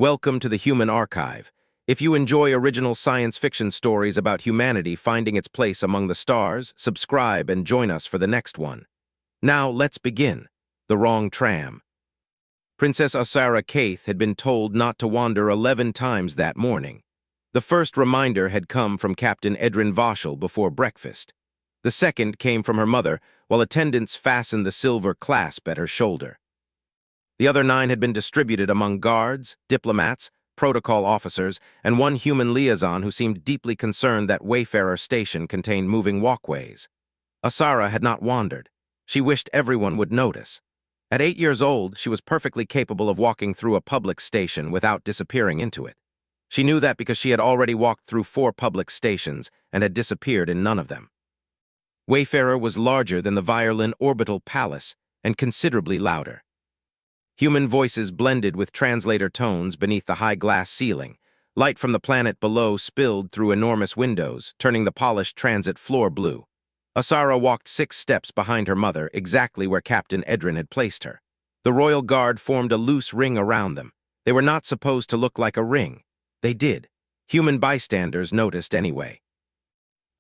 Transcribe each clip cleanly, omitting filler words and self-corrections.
Welcome to the Human Archive. If you enjoy original science fiction stories about humanity finding its place among the stars, subscribe and join us for the next one. Now, let's begin. The Wrong Tram. Princess Ysara Kaith had been told not to wander 11 times that morning. The first reminder had come from Captain Edrin before breakfast. The second came from her mother, while attendants fastened the silver clasp at her shoulder. The other 9 had been distributed among guards, diplomats, protocol officers, and one human liaison who seemed deeply concerned that Wayfarer Station contained moving walkways. Ysara had not wandered. She wished everyone would notice. At 8 years old, she was perfectly capable of walking through a public station without disappearing into it. She knew that because she had already walked through 4 public stations and had disappeared in none of them. Wayfarer was larger than the Virellan orbital palace and considerably louder. Human voices blended with translator tones beneath the high glass ceiling. Light from the planet below spilled through enormous windows, turning the polished transit floor blue. Ysara walked 6 steps behind her mother, exactly where Captain Edrin had placed her. The royal guard formed a loose ring around them. They were not supposed to look like a ring. They did. Human bystanders noticed anyway.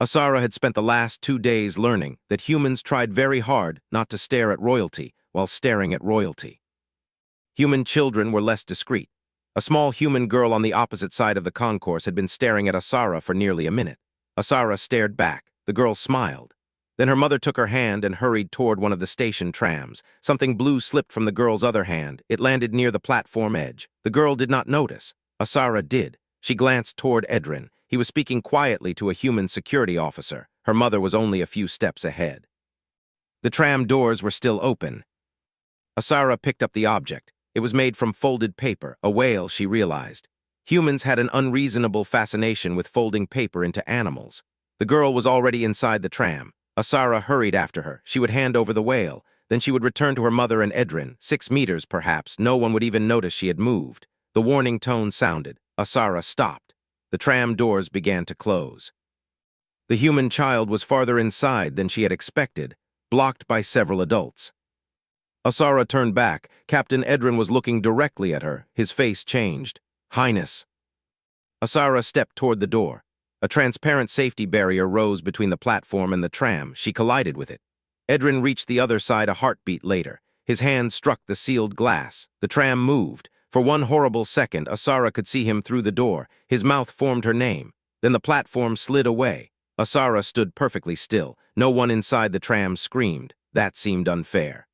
Ysara had spent the last 2 days learning that humans tried very hard not to stare at royalty while staring at royalty. Human children were less discreet. A small human girl on the opposite side of the concourse had been staring at Ysara for nearly a minute. Ysara stared back. The girl smiled. Then her mother took her hand and hurried toward one of the station trams. Something blue slipped from the girl's other hand. It landed near the platform edge. The girl did not notice. Ysara did. She glanced toward Edrin. He was speaking quietly to a human security officer. Her mother was only a few steps ahead. The tram doors were still open. Ysara picked up the object. It was made from folded paper, a whale, she realized. Humans had an unreasonable fascination with folding paper into animals. The girl was already inside the tram. Ysara hurried after her. She would hand over the whale. Then she would return to her mother and Edrin. 6 meters, perhaps. No one would even notice she had moved. The warning tone sounded. Ysara stopped. The tram doors began to close. The human child was farther inside than she had expected, blocked by several adults. Ysara turned back. Captain Edrin was looking directly at her. His face changed. "Highness." Ysara stepped toward the door. A transparent safety barrier rose between the platform and the tram. She collided with it. Edrin reached the other side a heartbeat later. His hand struck the sealed glass. The tram moved. For one horrible second, Ysara could see him through the door. His mouth formed her name. Then the platform slid away. Ysara stood perfectly still. No one inside the tram screamed. That seemed unfair.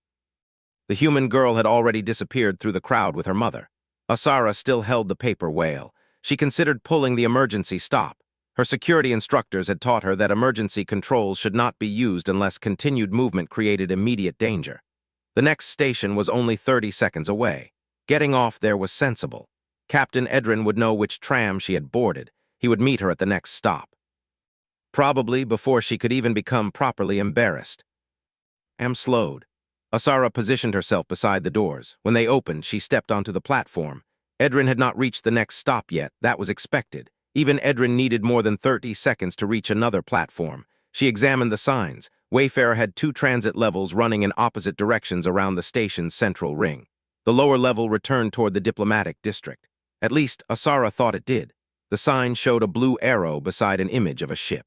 The human girl had already disappeared through the crowd with her mother. Ysara still held the paper whale. She considered pulling the emergency stop. Her security instructors had taught her that emergency controls should not be used unless continued movement created immediate danger. The next station was only 30 seconds away. Getting off there was sensible. Captain Edrin would know which tram she had boarded. He would meet her at the next stop. Probably before she could even become properly embarrassed. Slowed. Ysara positioned herself beside the doors. When they opened, she stepped onto the platform. Edrin had not reached the next stop yet. That was expected. Even Edrin needed more than 30 seconds to reach another platform. She examined the signs. Wayfarer had 2 transit levels running in opposite directions around the station's central ring. The lower level returned toward the diplomatic district. At least, Ysara thought it did. The sign showed a blue arrow beside an image of a ship.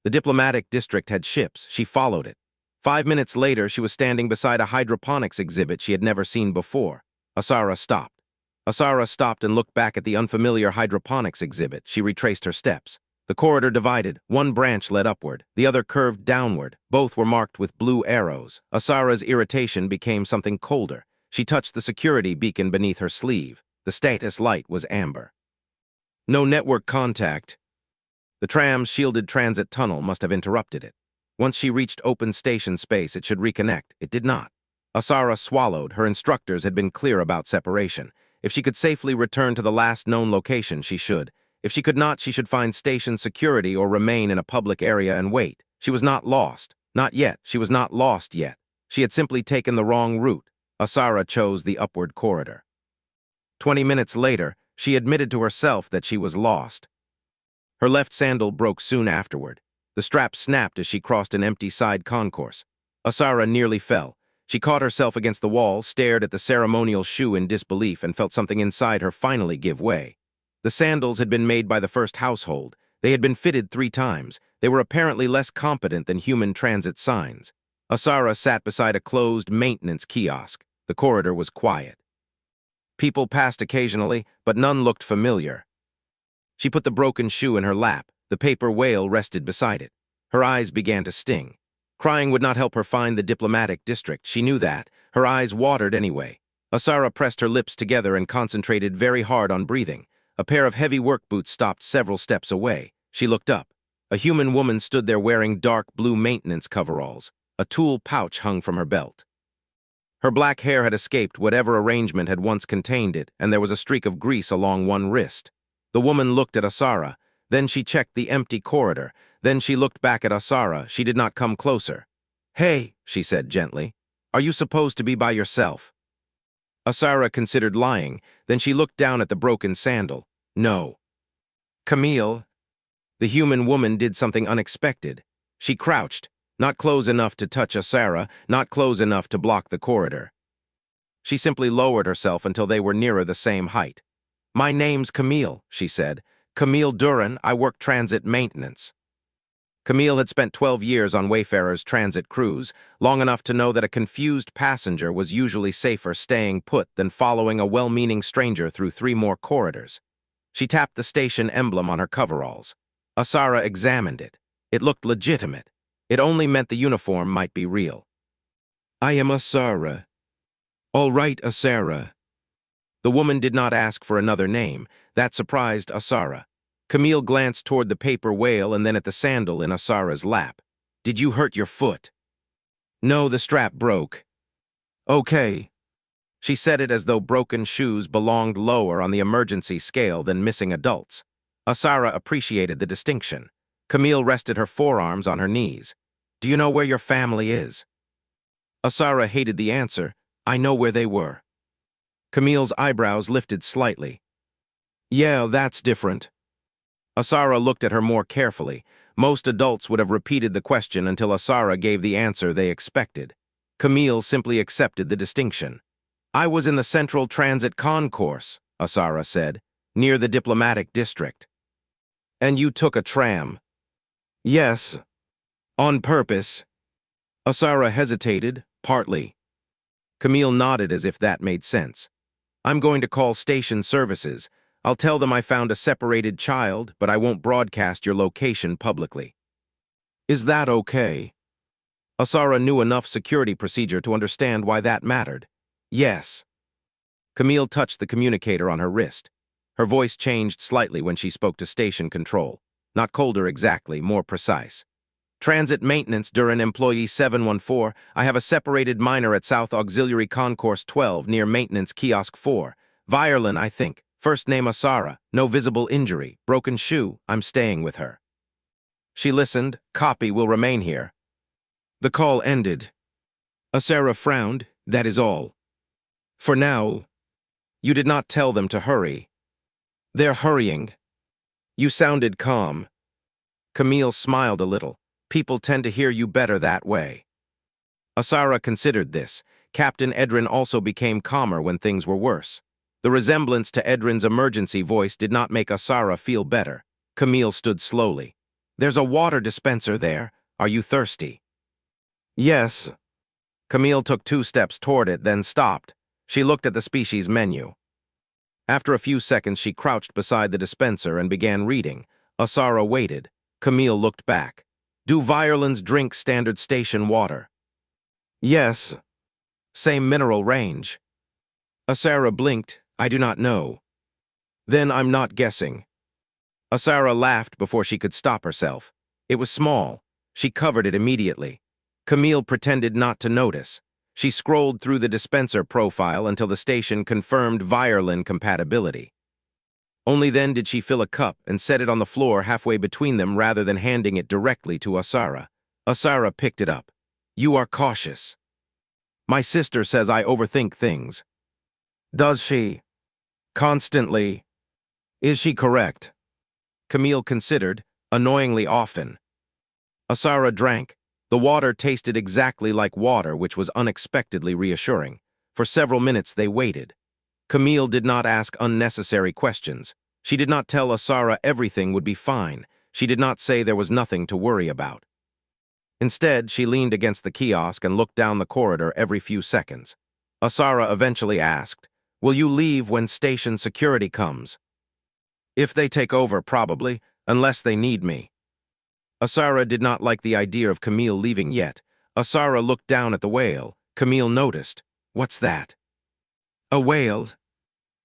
The diplomatic district had ships. She followed it. 5 minutes later, she was standing beside a hydroponics exhibit she had never seen before. Ysara stopped. Ysara stopped and looked back at the unfamiliar hydroponics exhibit. She retraced her steps. The corridor divided. One branch led upward. The other curved downward. Both were marked with blue arrows. Ysara's irritation became something colder. She touched the security beacon beneath her sleeve. The status light was amber. No network contact. The tram's shielded transit tunnel must have interrupted it. Once she reached open station space, it should reconnect. It did not. Ysara swallowed. Her instructors had been clear about separation. If she could safely return to the last known location, she should. If she could not, she should find station security or remain in a public area and wait. She was not lost. Not yet. She was not lost yet. She had simply taken the wrong route. Ysara chose the upward corridor. 20 minutes later, she admitted to herself that she was lost. Her left sandal broke soon afterward. The strap snapped as she crossed an empty side concourse. Ysara nearly fell. She caught herself against the wall, stared at the ceremonial shoe in disbelief, and felt something inside her finally give way. The sandals had been made by the first household. They had been fitted 3 times. They were apparently less competent than human transit signs. Ysara sat beside a closed maintenance kiosk. The corridor was quiet. People passed occasionally, but none looked familiar. She put the broken shoe in her lap. The paper whale rested beside it. Her eyes began to sting. Crying would not help her find the diplomatic district. She knew that. Her eyes watered anyway. Ysara pressed her lips together and concentrated very hard on breathing. A pair of heavy work boots stopped several steps away. She looked up. A human woman stood there wearing dark blue maintenance coveralls. A tool pouch hung from her belt. Her black hair had escaped whatever arrangement had once contained it, and there was a streak of grease along one wrist. The woman looked at Ysara. Then she checked the empty corridor. Then she looked back at Ysara. She did not come closer. "Hey," she said gently. "Are you supposed to be by yourself?" Ysara considered lying. Then she looked down at the broken sandal. "No." "Camille." The human woman did something unexpected. She crouched, not close enough to touch Ysara, not close enough to block the corridor. She simply lowered herself until they were nearer the same height. "My name's Camille," she said. "Camille Edrin, I work transit maintenance." Camille had spent 12 years on Wayfarer's transit crews, long enough to know that a confused passenger was usually safer staying put than following a well-meaning stranger through 3 more corridors. She tapped the station emblem on her coveralls. Ysara examined it. It looked legitimate. It only meant the uniform might be real. "I am Ysara." "All right, Ysara." The woman did not ask for another name. That surprised Ysara. Camille glanced toward the paper whale and then at the sandal in Ysara's lap. "Did you hurt your foot?" "No, the strap broke." "Okay." She said it as though broken shoes belonged lower on the emergency scale than missing adults. Ysara appreciated the distinction. Camille rested her forearms on her knees. "Do you know where your family is?" Ysara hated the answer. "I know where they were." Camille's eyebrows lifted slightly. "Yeah, that's different." Ysara looked at her more carefully. Most adults would have repeated the question until Ysara gave the answer they expected. Camille simply accepted the distinction. "I was in the Central Transit Concourse," Ysara said, "near the diplomatic district." "And you took a tram?" "Yes. On purpose." Ysara hesitated, partly. Camille nodded as if that made sense. "I'm going to call station services. I'll tell them I found a separated child, but I won't broadcast your location publicly." "Is that okay?" Ysara knew enough security procedure to understand why that mattered. "Yes." Camille touched the communicator on her wrist. Her voice changed slightly when she spoke to station control. Not colder exactly, more precise. "Transit maintenance during employee 714. I have a separated minor at South Auxiliary Concourse 12 near maintenance kiosk 4. Virellan, I think. First name Ysara. No visible injury. Broken shoe. I'm staying with her." She listened. "Copy will remain here." The call ended. Ysara frowned. "That is all." "For now." "You did not tell them to hurry." "They're hurrying." "You sounded calm." Camille smiled a little. "People tend to hear you better that way." Ysara considered this. Captain Edrin also became calmer when things were worse. The resemblance to Edrin's emergency voice did not make Ysara feel better. Camille stood slowly. "There's a water dispenser there. Are you thirsty?" "Yes." Camille took 2 steps toward it, then stopped. She looked at the species menu. After a few seconds, she crouched beside the dispenser and began reading. Ysara waited. Camille looked back. "Do Virellan's drink standard station water?" "Yes." "Same mineral range?" Ysara blinked. "I do not know." "Then I'm not guessing." Ysara laughed before she could stop herself. It was small. She covered it immediately. Camille pretended not to notice. She scrolled through the dispenser profile until the station confirmed Virellan compatibility. Only then did she fill a cup and set it on the floor halfway between them rather than handing it directly to Ysara. Ysara picked it up. "You are cautious." "My sister says I overthink things." "Does she?" "Constantly." "Is she correct?" Camille considered, "Annoyingly often." Ysara drank. The water tasted exactly like water, which was unexpectedly reassuring. For several minutes they waited. Camille did not ask unnecessary questions. She did not tell Ysara everything would be fine. She did not say there was nothing to worry about. Instead, she leaned against the kiosk and looked down the corridor every few seconds. Ysara eventually asked, "Will you leave when station security comes?" "If they take over, probably, unless they need me." Ysara did not like the idea of Camille leaving yet. Ysara looked down at the whale. Camille noticed. "What's that?" "A whale.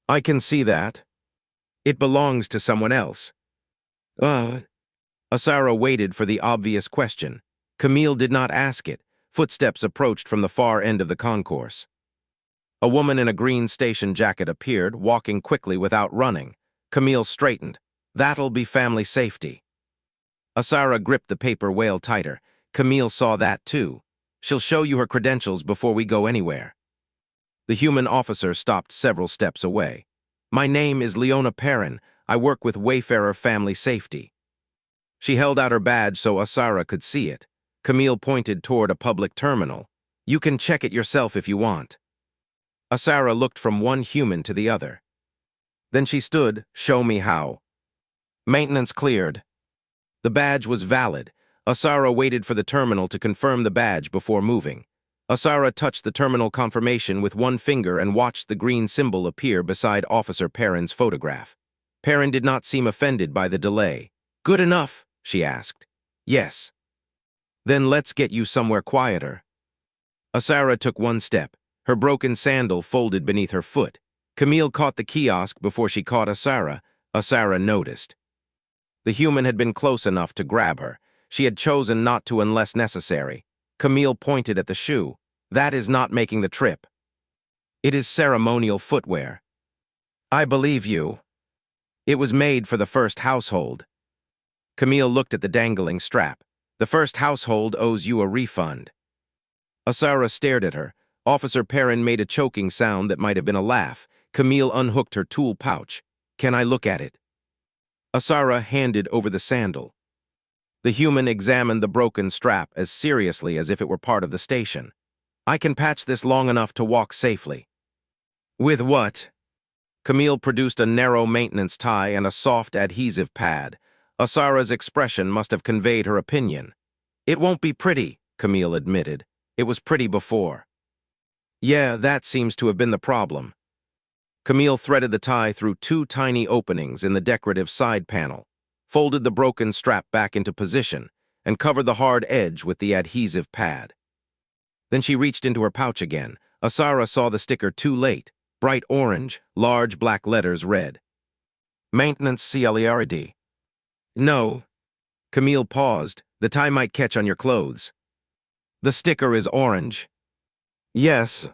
I can see that. It belongs to someone else." Ysara waited for the obvious question. Camille did not ask it. Footsteps approached from the far end of the concourse. A woman in a green station jacket appeared, walking quickly without running. Camille straightened. "That'll be family safety." Ysara gripped the paper whale tighter. Camille saw that too. "She'll show you her credentials before we go anywhere." The human officer stopped several steps away. "My name is Leona Perrin. I work with Wayfarer Family Safety." She held out her badge so Ysara could see it. Camille pointed toward a public terminal. "You can check it yourself if you want." Ysara looked from one human to the other. Then she stood. "Show me how." Maintenance cleared. The badge was valid. Ysara waited for the terminal to confirm the badge before moving. Ysara touched the terminal confirmation with one finger and watched the green symbol appear beside Officer Perrin's photograph. Perrin did not seem offended by the delay. "Good enough?" she asked. "Yes." "Then let's get you somewhere quieter." Ysara took one step. Her broken sandal folded beneath her foot. Camille caught the kiosk before she caught Ysara. Ysara noticed. The human had been close enough to grab her. She had chosen not to unless necessary. Camille pointed at the shoe. "That is not making the trip. It is ceremonial footwear." "I believe you. It was made for the first household." Camille looked at the dangling strap. "The first household owes you a refund." Ysara stared at her. Officer Perrin made a choking sound that might have been a laugh. Camille unhooked her tool pouch. "Can I look at it?" Ysara handed over the sandal. The human examined the broken strap as seriously as if it were part of the station. "I can patch this long enough to walk safely." "With what?" Camille produced a narrow maintenance tie and a soft adhesive pad. Ysara's expression must have conveyed her opinion. "It won't be pretty," Camille admitted. "It was pretty before." "Yeah, that seems to have been the problem." Camille threaded the tie through two tiny openings in the decorative side panel, folded the broken strap back into position, and covered the hard edge with the adhesive pad. Then she reached into her pouch again. Ysara saw the sticker too late. Bright orange, large black letters read. "Maintenance CLERD." "No." Camille paused. "The tie might catch on your clothes." "The sticker is orange." "Yes.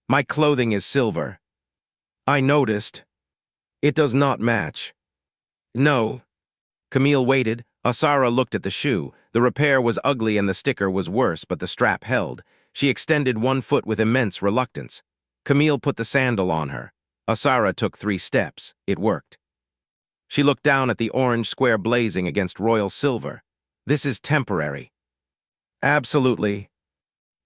My clothing is silver." "I noticed." "It does not match." "No." Camille waited. Ysara looked at the shoe. The repair was ugly and the sticker was worse, but the strap held. She extended one foot with immense reluctance. Camille put the sandal on her. Ysara took 3 steps. It worked. She looked down at the orange square blazing against royal silver. "This is temporary." "Absolutely."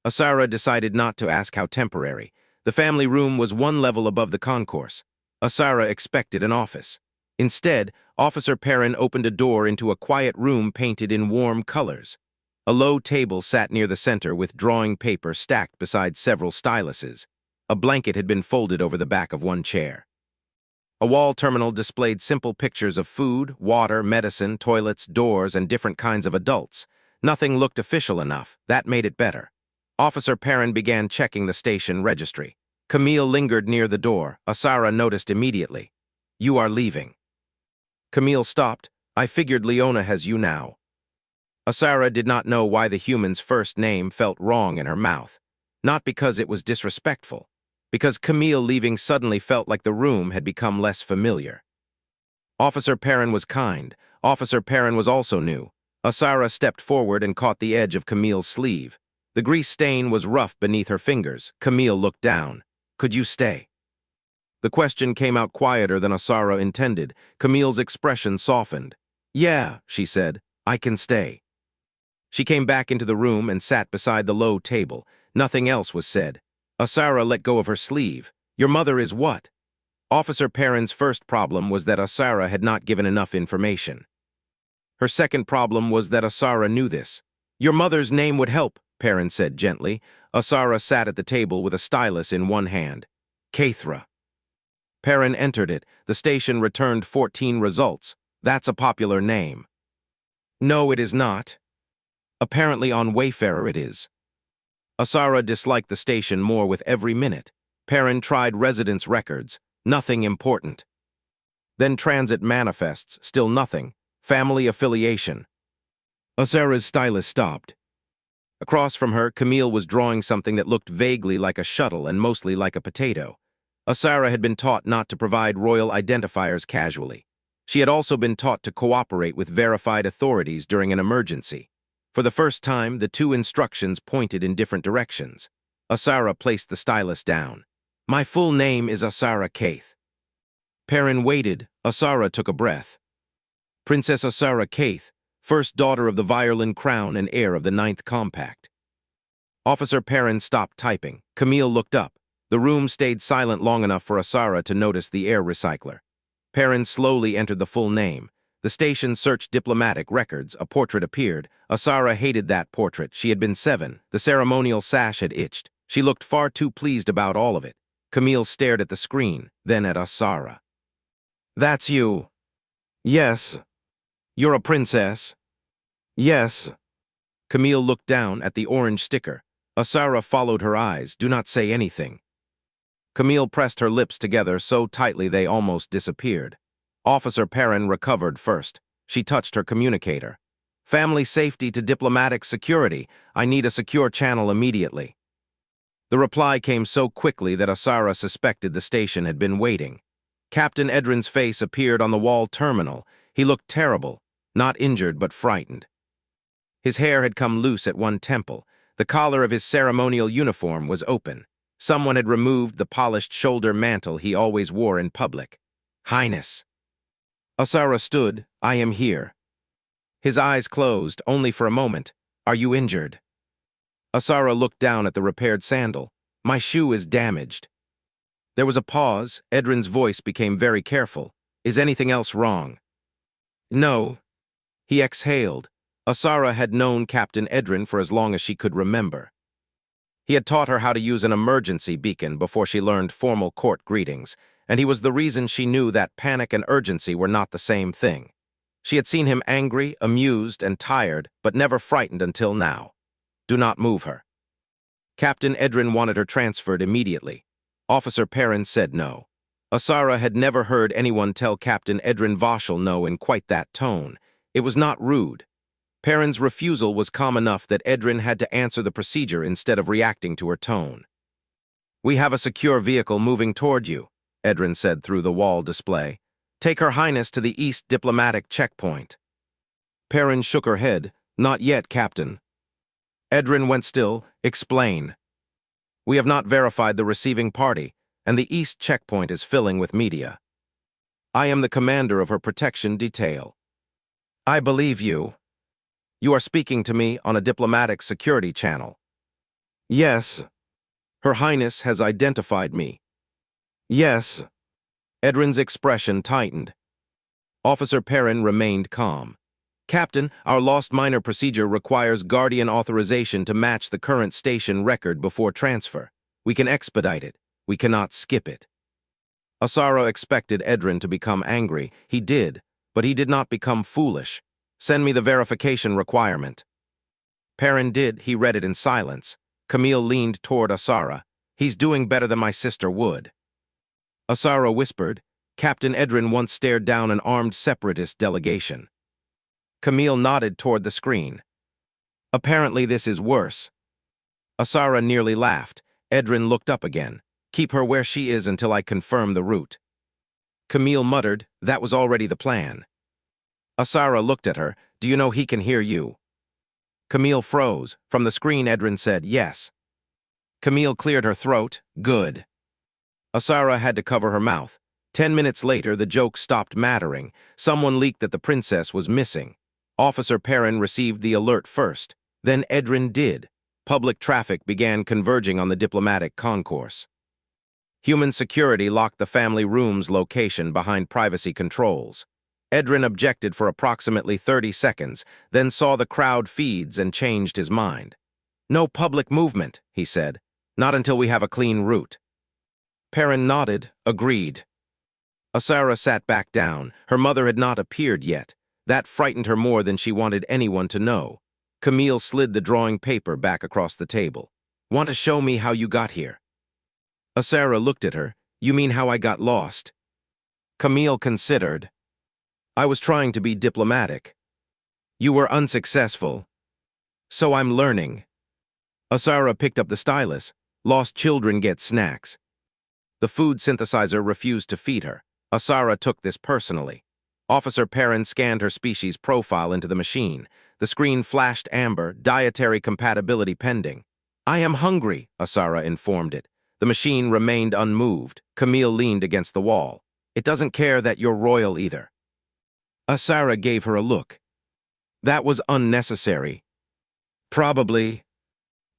Ysara decided not to ask how temporary. The family room was one level above the concourse. Ysara expected an office. Instead, Officer Perrin opened a door into a quiet room painted in warm colors. A low table sat near the center with drawing paper stacked beside several styluses. A blanket had been folded over the back of one chair. A wall terminal displayed simple pictures of food, water, medicine, toilets, doors, and different kinds of adults. Nothing looked official enough. That made it better. Officer Perrin began checking the station registry. Camille lingered near the door. Ysara noticed immediately. "You are leaving." Camille stopped. "I figured Leona has you now." Ysara did not know why the human's first name felt wrong in her mouth. Not because it was disrespectful. Because Camille leaving suddenly felt like the room had become less familiar. Officer Perrin was kind. Officer Perrin was also new. Ysara stepped forward and caught the edge of Camille's sleeve. The grease stain was rough beneath her fingers. Camille looked down. "Could you stay?" The question came out quieter than Ysara intended. Camille's expression softened. "Yeah," she said, "I can stay." She came back into the room and sat beside the low table. Nothing else was said. Ysara let go of her sleeve. Your mother is what? Officer Perrin's first problem was that Ysara had not given enough information. Her second problem was that Ysara knew this. Your mother's name would help, Perrin said gently. Ysara sat at the table with a stylus in one hand. Caithra. Perrin entered it. The station returned 14 results. That's a popular name. No, it is not. Apparently on Wayfarer it is. Ysara disliked the station more with every minute. Perrin tried residence records. Nothing important. Then transit manifests. Still nothing. Family affiliation. Ysara's stylus stopped. Across from her, Camille was drawing something that looked vaguely like a shuttle and mostly like a potato. Ysara had been taught not to provide royal identifiers casually. She had also been taught to cooperate with verified authorities during an emergency. For the first time, the two instructions pointed in different directions. Ysara placed the stylus down. My full name is Ysara Caith. Perrin waited. Ysara took a breath. Princess Ysara Caith, first daughter of the Virellan Crown and heir of the Ninth Compact. Officer Perrin stopped typing. Camille looked up. The room stayed silent long enough for Ysara to notice the air recycler. Perrin slowly entered the full name. The station searched diplomatic records. A portrait appeared. Ysara hated that portrait. She had been 7. The ceremonial sash had itched. She looked far too pleased about all of it. Camille stared at the screen, then at Ysara. That's you. Yes. You're a princess. Yes. Camille looked down at the orange sticker. Ysara followed her eyes. Do not say anything. Camille pressed her lips together so tightly they almost disappeared. Officer Perrin recovered first. She touched her communicator. Family safety to diplomatic security. I need a secure channel immediately. The reply came so quickly that Ysara suspected the station had been waiting. Captain Edrin's face appeared on the wall terminal. He looked terrible, not injured but frightened. His hair had come loose at one temple. The collar of his ceremonial uniform was open. Someone had removed the polished shoulder mantle he always wore in public. Highness. Ysara stood. I am here. His eyes closed, only for a moment. Are you injured? Ysara looked down at the repaired sandal. My shoe is damaged. There was a pause. Edrin's voice became very careful. Is anything else wrong? No. He exhaled. Ysara had known Captain Edrin for as long as she could remember. He had taught her how to use an emergency beacon before she learned formal court greetings, and he was the reason she knew that panic and urgency were not the same thing. She had seen him angry, amused, and tired, but never frightened until now. Do not move her. Captain Edrin wanted her transferred immediately. Officer Perrin said no. Ysara had never heard anyone tell Captain Edrin Voshel no in quite that tone. It was not rude. Perrin's refusal was calm enough that Edrin had to answer the procedure instead of reacting to her tone. We have a secure vehicle moving toward you, Edrin said through the wall display. Take Her Highness to the East Diplomatic Checkpoint. Perrin shook her head. Not yet, Captain. Edrin went still. Explain. We have not verified the receiving party, and the East Checkpoint is filling with media. I am the commander of her protection detail. I believe you. You are speaking to me on a diplomatic security channel. Yes. Her Highness has identified me. Yes. Edrin's expression tightened. Officer Perrin remained calm. Captain, our lost minor procedure requires Guardian authorization to match the current station record before transfer. We can expedite it. We cannot skip it. Ysara expected Edrin to become angry. He did, but he did not become foolish. Send me the verification requirement. Perrin did. He read it in silence. Camille leaned toward Ysara. He's doing better than my sister would. Ysara whispered. Captain Edrin once stared down an armed separatist delegation. Camille nodded toward the screen. Apparently this is worse. Ysara nearly laughed. Edrin looked up again. Keep her where she is until I confirm the route. Camille muttered. That was already the plan. Ysara looked at her. Do you know he can hear you? Camille froze. From the screen, Edrin said, yes. Camille cleared her throat. Good. Ysara had to cover her mouth. 10 minutes later, the joke stopped mattering. Someone leaked that the princess was missing. Officer Perrin received the alert first. Then Edrin did. Public traffic began converging on the diplomatic concourse. Human security locked the family room's location behind privacy controls. Edrin objected for approximately 30 seconds, then saw the crowd feeds and changed his mind. "No public movement," he said. "Not until we have a clean route." Perrin nodded, agreed. Ysara sat back down. Her mother had not appeared yet. That frightened her more than she wanted anyone to know. Camille slid the drawing paper back across the table. "Want to show me how you got here?" Ysara looked at her. "You mean how I got lost?" Camille considered. "I was trying to be diplomatic. You were unsuccessful. So I'm learning." Ysara picked up the stylus. "Lost children get snacks." The food synthesizer refused to feed her. Ysara took this personally. Officer Perrin scanned her species profile into the machine. The screen flashed amber, dietary compatibility pending. "I am hungry," Ysara informed it. The machine remained unmoved. Camille leaned against the wall. "It doesn't care that you're royal either." Ysara gave her a look. "That was unnecessary." "Probably."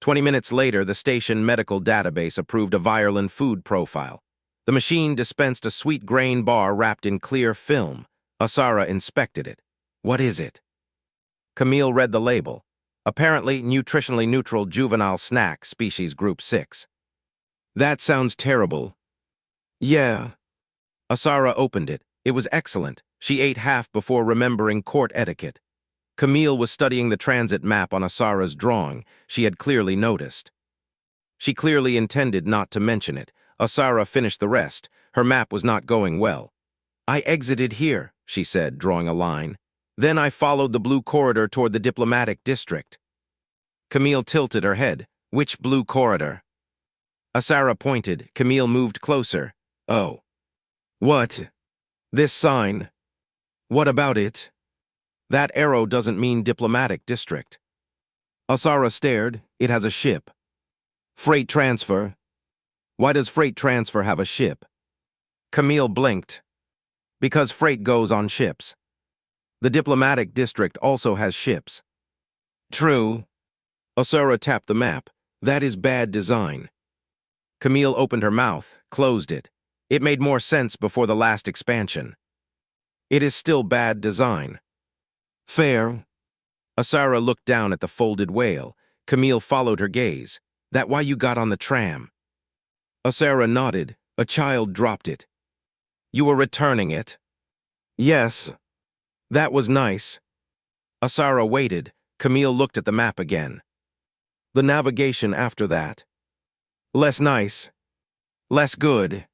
20 minutes later, the station medical database approved a Virellan food profile. The machine dispensed a sweet grain bar wrapped in clear film. Ysara inspected it. "What is it?" Camille read the label. "Apparently nutritionally neutral juvenile snack, species group 6. "That sounds terrible." "Yeah." Ysara opened it. It was excellent. She ate half before remembering court etiquette. Camille was studying the transit map on Ysara's drawing. She had clearly noticed. She clearly intended not to mention it. Ysara finished the rest. Her map was not going well. "I exited here," she said, drawing a line. "Then I followed the blue corridor toward the diplomatic district." Camille tilted her head. "Which blue corridor?" Ysara pointed. Camille moved closer. "Oh. What? This sign. What about it?" "That arrow doesn't mean diplomatic district." Ysara stared. "It has a ship." "Freight transfer." "Why does freight transfer have a ship?" Camille blinked. "Because freight goes on ships. The diplomatic district also has ships." "True." Ysara tapped the map. "That is bad design." Camille opened her mouth, closed it. It made more sense before the last expansion. "It is still bad design." "Fair." Ysara looked down at the folded whale. Camille followed her gaze. "That why you got on the tram?" Ysara nodded. "A child dropped it." "You were returning it?" "Yes." "That was nice." Ysara waited. Camille looked at the map again. "The navigation after that?" "Less nice. Less good."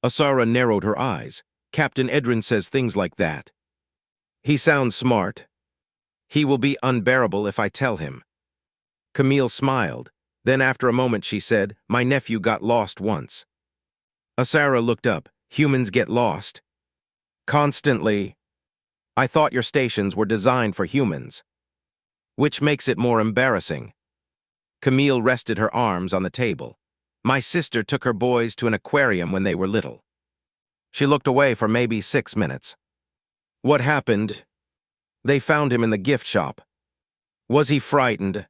Ysara narrowed her eyes. "Captain Edrin says things like that." "He sounds smart." "He will be unbearable if I tell him." Camille smiled. Then after a moment she said, "My nephew got lost once." Ysara looked up. "Humans get lost?" "Constantly." "I thought your stations were designed for humans." "Which makes it more embarrassing." Camille rested her arms on the table. "My sister took her boys to an aquarium when they were little." She looked away for maybe 6 minutes. "What happened?" "They found him in the gift shop." "Was he frightened?"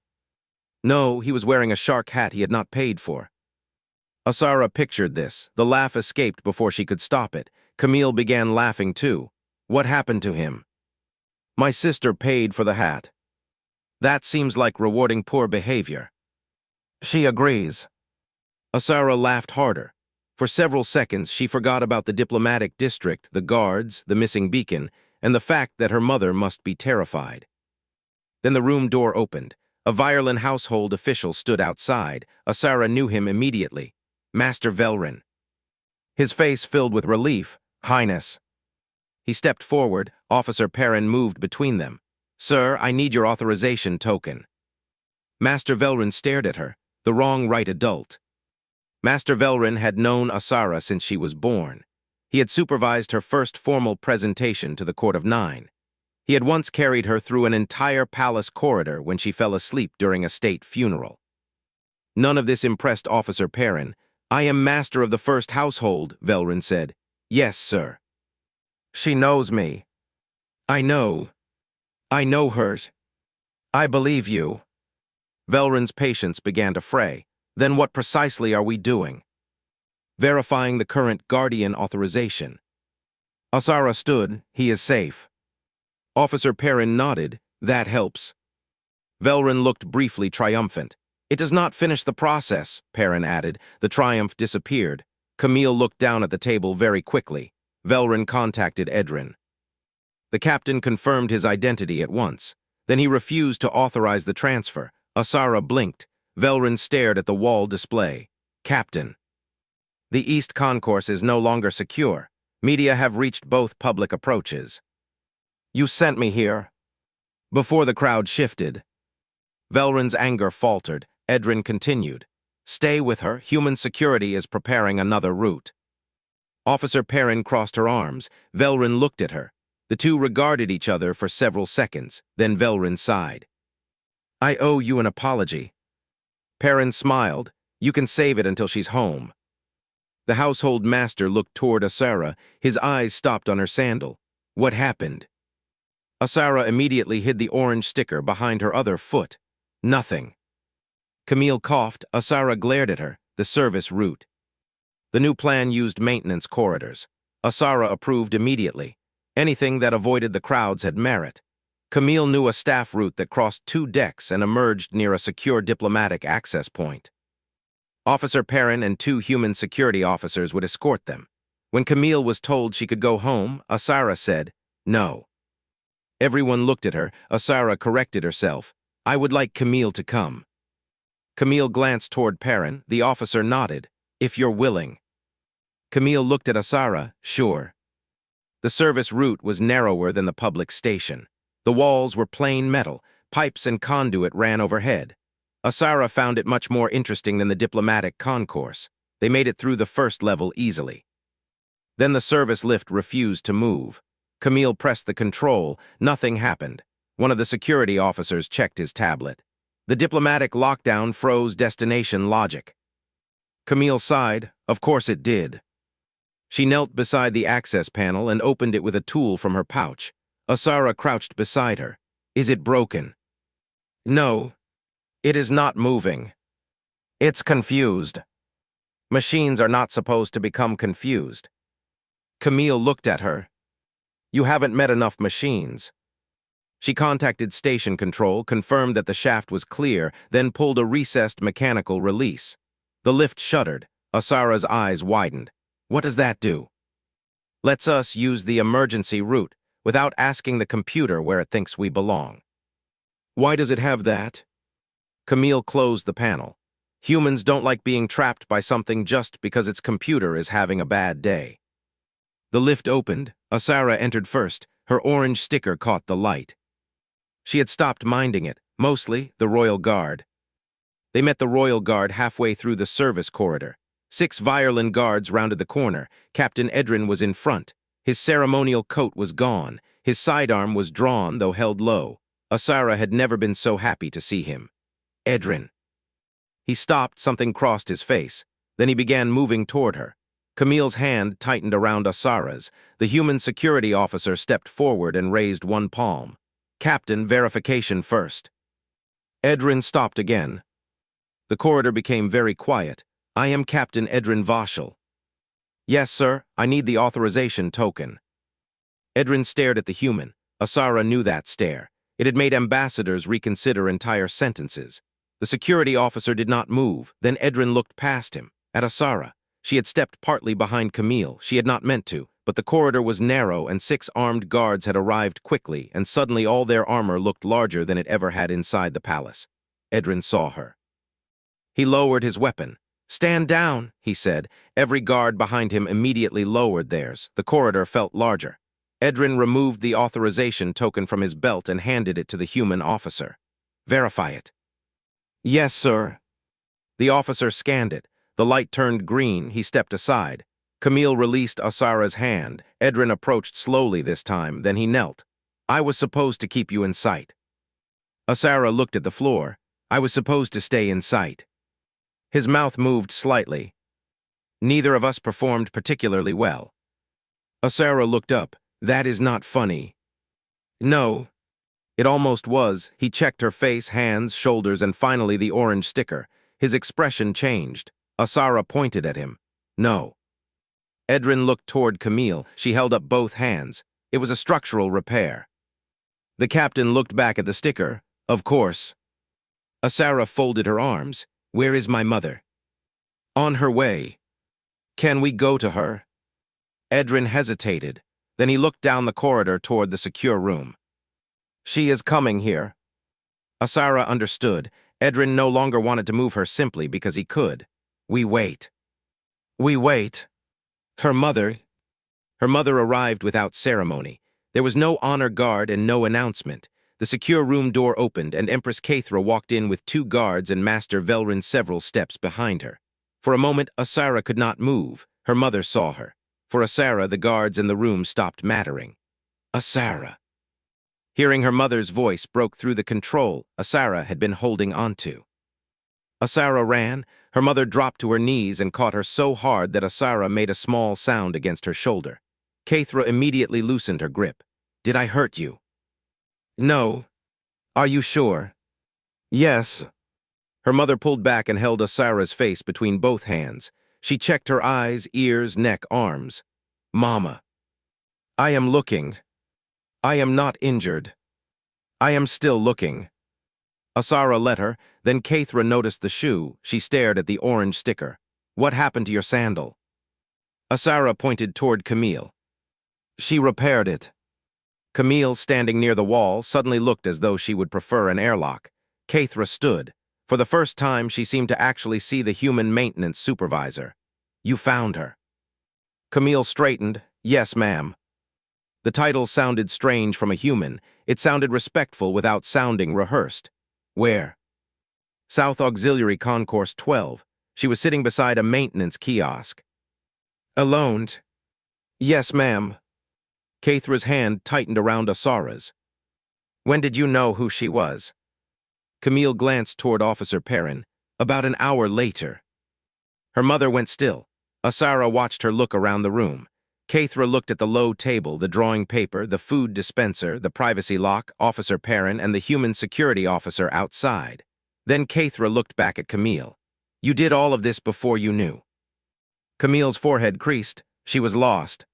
"No, he was wearing a shark hat he had not paid for." Ysara pictured this. The laugh escaped before she could stop it. Camille began laughing too. "What happened to him?" "My sister paid for the hat." "That seems like rewarding poor behavior." "She agrees." Ysara laughed harder. For several seconds, she forgot about the diplomatic district, the guards, the missing beacon, and the fact that her mother must be terrified. Then the room door opened. A Virellan household official stood outside. Ysara knew him immediately. Master Virellan. His face filled with relief. "Highness." He stepped forward. Officer Perrin moved between them. "Sir, I need your authorization token." Master Virellan stared at her. The wrong right adult. Master Virellan had known Ysara since she was born. He had supervised her first formal presentation to the Court of Nine. He had once carried her through an entire palace corridor when she fell asleep during a state funeral. None of this impressed Officer Perrin. "I am master of the first household," Virellan said. "Yes, sir." "She knows me." "I know. I know hers." "I believe you." Velryn's patience began to fray. Then what precisely are we doing? Verifying the current Guardian authorization. Ysara stood. He is safe. Officer Perrin nodded. That helps. Velryn looked briefly triumphant. It does not finish the process, Perrin added. The triumph disappeared. Camille looked down at the table very quickly. Velryn contacted Edrin. The captain confirmed his identity at once. Then he refused to authorize the transfer. Ysara blinked. Velryn stared at the wall display. Captain. The East Concourse is no longer secure. Media have reached both public approaches. You sent me here. Before the crowd shifted. Velryn's anger faltered. Edrin continued. Stay with her. Human security is preparing another route. Officer Perrin crossed her arms. Velryn looked at her. The two regarded each other for several seconds. Then Velryn sighed. I owe you an apology. Perrin smiled. You can save it until she's home. The household master looked toward Ysara. His eyes stopped on her sandal. What happened? Ysara immediately hid the orange sticker behind her other foot. Nothing. Camille coughed. Ysara glared at her. The service route. The new plan used maintenance corridors. Ysara approved immediately. Anything that avoided the crowds had merit. Camille knew a staff route that crossed 2 decks and emerged near a secure diplomatic access point. Officer Perrin and 2 human security officers would escort them. When Camille was told she could go home, Ysara said, no. Everyone looked at her. Ysara corrected herself. I would like Camille to come. Camille glanced toward Perrin. The officer nodded. If you're willing. Camille looked at Ysara. Sure. The service route was narrower than the public station. The walls were plain metal. Pipes and conduit ran overhead. Ysara found it much more interesting than the diplomatic concourse. They made it through the first level easily. Then the service lift refused to move. Camille pressed the control. Nothing happened. One of the security officers checked his tablet. The diplomatic lockdown froze destination logic. Camille sighed. Of course it did. She knelt beside the access panel and opened it with a tool from her pouch. Ysara crouched beside her. Is it broken? No. It is not moving. It's confused. Machines are not supposed to become confused. Camille looked at her. You haven't met enough machines. She contacted station control, confirmed that the shaft was clear, then pulled a recessed mechanical release. The lift shuddered. Ysara's eyes widened. What does that do? Lets us use the emergency route without asking the computer where it thinks we belong. Why does it have that? Camille closed the panel. Humans don't like being trapped by something just because its computer is having a bad day. The lift opened. Ysara entered first. Her orange sticker caught the light. She had stopped minding it, mostly the Royal Guard. They met the Royal Guard halfway through the service corridor. 6 Virellan guards rounded the corner. Captain Edrin was in front. His ceremonial coat was gone. His sidearm was drawn, though held low. Ysara had never been so happy to see him. Edrin. He stopped, something crossed his face. Then he began moving toward her. Camille's hand tightened around Ysara's. The human security officer stepped forward and raised one palm. Captain, verification first. Edrin stopped again. The corridor became very quiet. I am Captain Edrin Vashel. Yes, sir, I need the authorization token. Edrin stared at the human. Ysara knew that stare. It had made ambassadors reconsider entire sentences. The security officer did not move. Then Edrin looked past him, at Ysara. She had stepped partly behind Camille. She had not meant to, but the corridor was narrow and 6 armed guards had arrived quickly, and suddenly all their armor looked larger than it ever had inside the palace. Edrin saw her. He lowered his weapon. Stand down, he said. Every guard behind him immediately lowered theirs. The corridor felt larger. Edrin removed the authorization token from his belt and handed it to the human officer. Verify it. Yes, sir. The officer scanned it. The light turned green. He stepped aside. Camille released Ysara's hand. Edrin approached slowly this time. Then he knelt. I was supposed to keep you in sight. Ysara looked at the floor. I was supposed to stay in sight. His mouth moved slightly. Neither of us performed particularly well. Ysara looked up. That is not funny. No. It almost was. He checked her face, hands, shoulders, and finally the orange sticker. His expression changed. Ysara pointed at him. No. Edrin looked toward Camille. She held up both hands. It was a structural repair. The captain looked back at the sticker. Of course. Ysara folded her arms. Where is my mother? On her way. Can we go to her? Edrin hesitated. Then he looked down the corridor toward the secure room. She is coming here. Ysara understood. Edrin no longer wanted to move her simply because he could. We wait. We wait. Her mother arrived without ceremony. There was no honor guard and no announcement. The secure room door opened and Empress Caithra walked in with 2 guards and Master Virellan several steps behind her. For a moment, Ysara could not move. Her mother saw her. For Ysara, the guards in the room stopped mattering. Ysara. Hearing her mother's voice broke through the control Ysara had been holding onto. Ysara ran. Her mother dropped to her knees and caught her so hard that Ysara made a small sound against her shoulder. Caithra immediately loosened her grip. Did I hurt you? No. Are you sure? Yes. Her mother pulled back and held Ysara's face between both hands. She checked her eyes, ears, neck, arms. Mama. I am looking. I am not injured. I am still looking. Ysara let her, then Caithra noticed the shoe. She stared at the orange sticker. What happened to your sandal? Ysara pointed toward Camille. She repaired it. Camille, standing near the wall, suddenly looked as though she would prefer an airlock. Caithra stood. For the first time, she seemed to actually see the human maintenance supervisor. You found her. Camille straightened. Yes, ma'am. The title sounded strange from a human. It sounded respectful without sounding rehearsed. Where? South Auxiliary Concourse 12. She was sitting beside a maintenance kiosk. Alone? Yes, ma'am. Caithra's hand tightened around Ysara's. When did you know who she was? Camille glanced toward Officer Perrin. About an hour later. Her mother went still. Ysara watched her look around the room. Caithra looked at the low table, the drawing paper, the food dispenser, the privacy lock, Officer Perrin, and the human security officer outside. Then Caithra looked back at Camille. You did all of this before you knew. Camille's forehead creased. She was lost.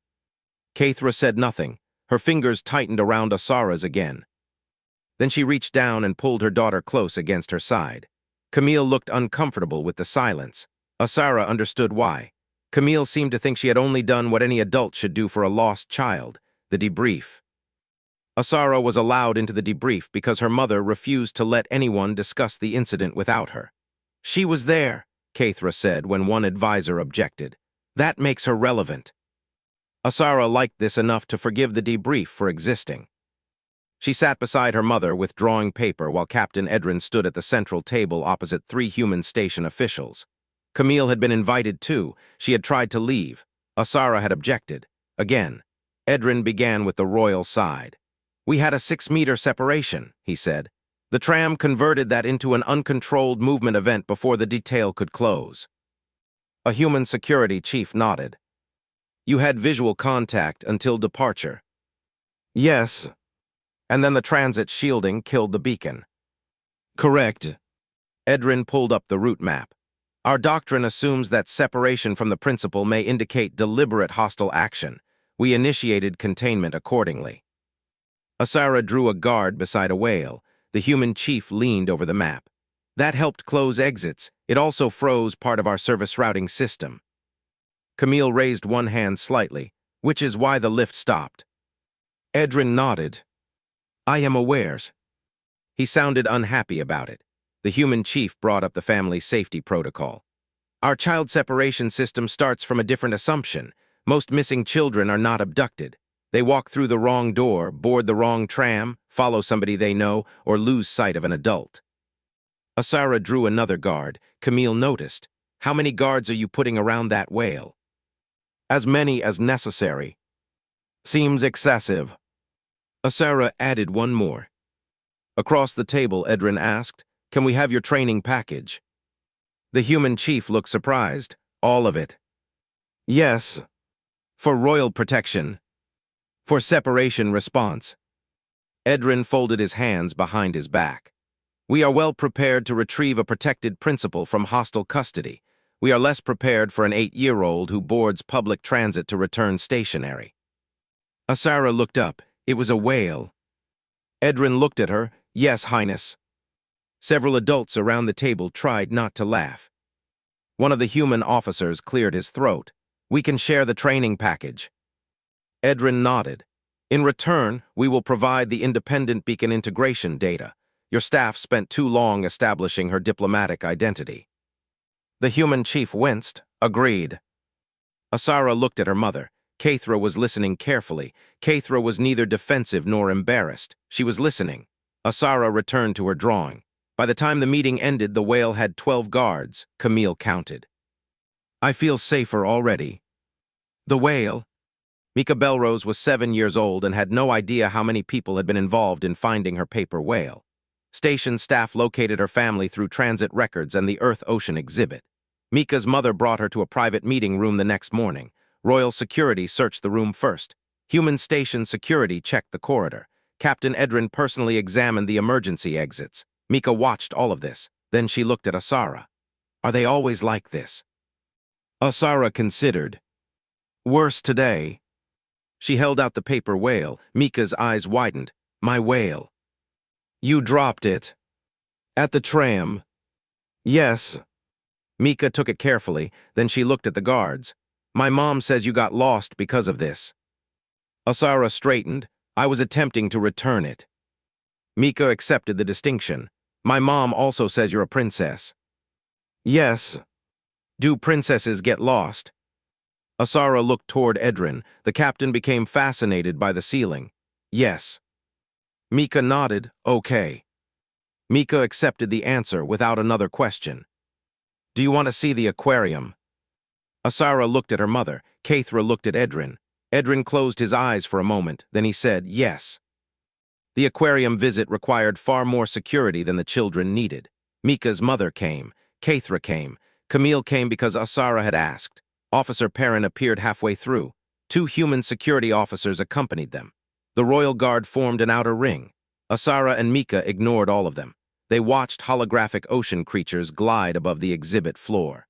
Caithra said nothing. Her fingers tightened around Ysara's again. Then she reached down and pulled her daughter close against her side. Camille looked uncomfortable with the silence. Ysara understood why. Camille seemed to think she had only done what any adult should do for a lost child, the debrief. Ysara was allowed into the debrief because her mother refused to let anyone discuss the incident without her. She was there, Caithra said when one advisor objected. That makes her relevant. Ysara liked this enough to forgive the debrief for existing. She sat beside her mother with drawing paper while Captain Edrin stood at the central table opposite 3 human station officials. Camille had been invited too. She had tried to leave. Ysara had objected. Again, Edrin began with the royal side. We had a 6-meter separation, he said. The tram converted that into an uncontrolled movement event before the detail could close. A human security chief nodded. You had visual contact until departure. Yes. And then the transit shielding killed the beacon. Correct. Edrin pulled up the route map. Our doctrine assumes that separation from the principal may indicate deliberate hostile action. We initiated containment accordingly. Ysara drew a guard beside a whale. The human chief leaned over the map. That helped close exits. It also froze part of our service routing system. Camille raised one hand slightly, which is why the lift stopped. Edrin nodded. I am aware. He sounded unhappy about it. The human chief brought up the family safety protocol. Our child separation system starts from a different assumption. Most missing children are not abducted. They walk through the wrong door, board the wrong tram, follow somebody they know, or lose sight of an adult. Ysara drew another guard. Camille noticed. How many guards are you putting around that whale? As many as necessary. Seems excessive. Ysara added one more. Across the table, Edrin asked, Can we have your training package? The human chief looked surprised. All of it. Yes. For royal protection. For separation response. Edrin folded his hands behind his back. We are well prepared to retrieve a protected principal from hostile custody. We are less prepared for an 8-year-old who boards public transit to return stationary. Ysara looked up. It was a whale. Edrin looked at her. Yes, Highness. Several adults around the table tried not to laugh. One of the human officers cleared his throat. We can share the training package. Edrin nodded. In return, we will provide the independent beacon integration data. Your staff spent too long establishing her diplomatic identity. The human chief winced. Agreed. Ysara looked at her mother. Caithra was listening carefully. Caithra was neither defensive nor embarrassed. She was listening. Ysara returned to her drawing. By the time the meeting ended, the whale had 12 guards. Camille counted. I feel safer already. The whale. Mika Belrose was 7 years old and had no idea how many people had been involved in finding her paper whale. Station staff located her family through transit records and the Earth-Ocean exhibit. Mika's mother brought her to a private meeting room the next morning. Royal security searched the room first. Human station security checked the corridor. Captain Edrin personally examined the emergency exits. Mika watched all of this. Then she looked at Ysara. Are they always like this? Ysara considered. Worse today. She held out the paper whale. Mika's eyes widened. My whale. You dropped it. At the tram. Yes. Mika took it carefully, then she looked at the guards. My mom says you got lost because of this. Ysara straightened. I was attempting to return it. Mika accepted the distinction. My mom also says you're a princess. Yes. Do princesses get lost? Ysara looked toward Edrin. The captain became fascinated by the ceiling. Yes. Mika nodded. Okay. Mika accepted the answer without another question. Do you want to see the aquarium? Ysara looked at her mother. Caithra looked at Edrin. Edrin closed his eyes for a moment, then he said, yes. The aquarium visit required far more security than the children needed. Mika's mother came. Caithra came. Camille came because Ysara had asked. Officer Perrin appeared halfway through. 2 human security officers accompanied them. The royal guard formed an outer ring. Ysara and Mika ignored all of them. They watched holographic ocean creatures glide above the exhibit floor.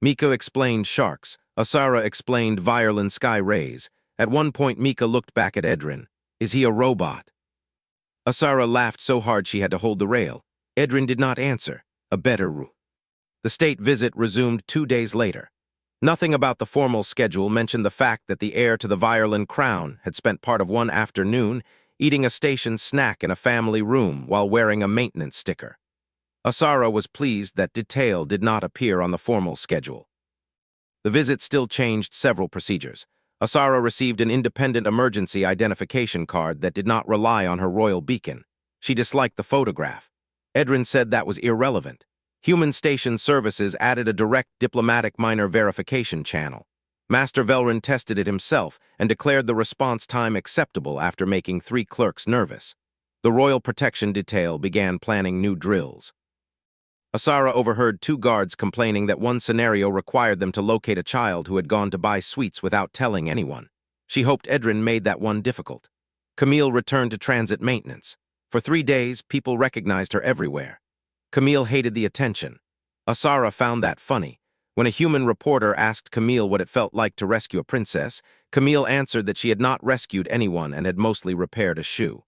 Mika explained sharks. Ysara explained Virellan sky rays. At one point, Mika looked back at Edrin. Is he a robot? Ysara laughed so hard she had to hold the rail. Edrin did not answer. A better rule. The state visit resumed 2 days later. Nothing about the formal schedule mentioned the fact that the heir to the Virellan Crown had spent part of one afternoon eating a station snack in a family room while wearing a maintenance sticker. Ysara was pleased that detail did not appear on the formal schedule. The visit still changed several procedures. Ysara received an independent emergency identification card that did not rely on her royal beacon. She disliked the photograph. Edrin said that was irrelevant. Human Station Services added a direct diplomatic minor verification channel. Master Velryn tested it himself and declared the response time acceptable after making 3 clerks nervous. The Royal Protection Detail began planning new drills. Ysara overheard 2 guards complaining that one scenario required them to locate a child who had gone to buy sweets without telling anyone. She hoped Edrin made that one difficult. Camille returned to transit maintenance. For 3 days, people recognized her everywhere. Camille hated the attention. Ysara found that funny. When a human reporter asked Camille what it felt like to rescue a princess, Camille answered that she had not rescued anyone and had mostly repaired a shoe.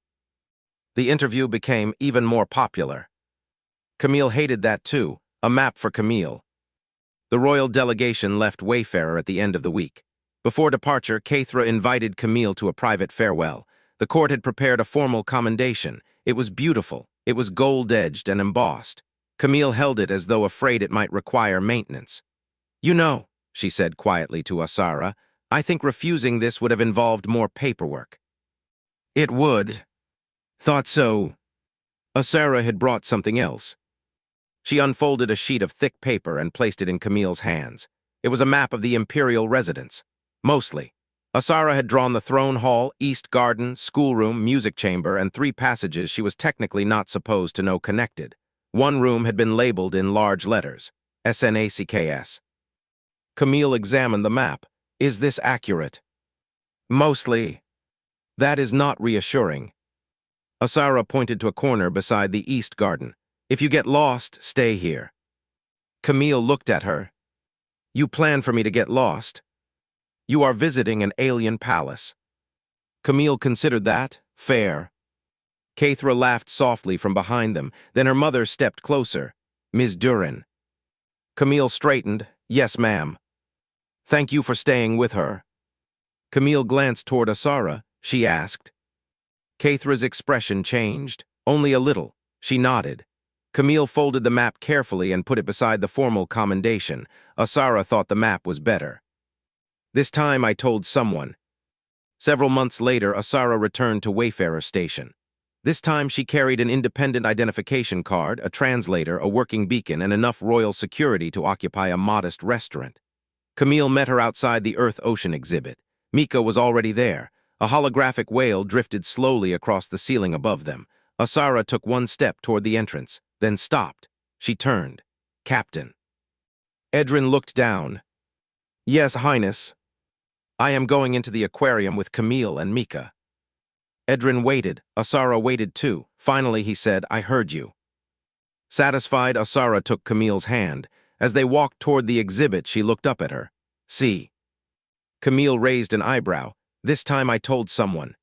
The interview became even more popular. Camille hated that too. A map for Camille. The royal delegation left Wayfarer at the end of the week. Before departure, Caithra invited Camille to a private farewell. The court had prepared a formal commendation. It was beautiful. It was gold-edged and embossed. Camille held it as though afraid it might require maintenance. You know, she said quietly to Ysara, I think refusing this would have involved more paperwork. It would. Thought so. Ysara had brought something else. She unfolded a sheet of thick paper and placed it in Camille's hands. It was a map of the imperial residence. Mostly. Ysara had drawn the throne hall, east garden, schoolroom, music chamber, and 3 passages she was technically not supposed to know connected. One room had been labeled in large letters, SNACKS. Camille examined the map. Is this accurate? Mostly. That is not reassuring. Ysara pointed to a corner beside the east garden. If you get lost, stay here. Camille looked at her. You plan for me to get lost? You are visiting an alien palace. Camille considered that fair. Caithra laughed softly from behind them, then her mother stepped closer. Ms. Durin. Camille straightened. Yes, ma'am. Thank you for staying with her. Camille glanced toward Ysara. She asked. Caithra's expression changed. Only a little. She nodded. Camille folded the map carefully and put it beside the formal commendation. Ysara thought the map was better. This time I told someone. Several months later, Ysara returned to Wayfarer Station. This time she carried an independent identification card, a translator, a working beacon, and enough royal security to occupy a modest restaurant. Camille met her outside the Earth-Ocean exhibit. Mika was already there. A holographic whale drifted slowly across the ceiling above them. Ysara took one step toward the entrance, then stopped. She turned. Captain. Edrin looked down. Yes, Highness. I am going into the aquarium with Camille and Mika. Edrin waited. Ysara waited too. Finally, he said, I heard you. Satisfied, Ysara took Camille's hand. As they walked toward the exhibit, she looked up at her. See. Camille raised an eyebrow. This time I told someone.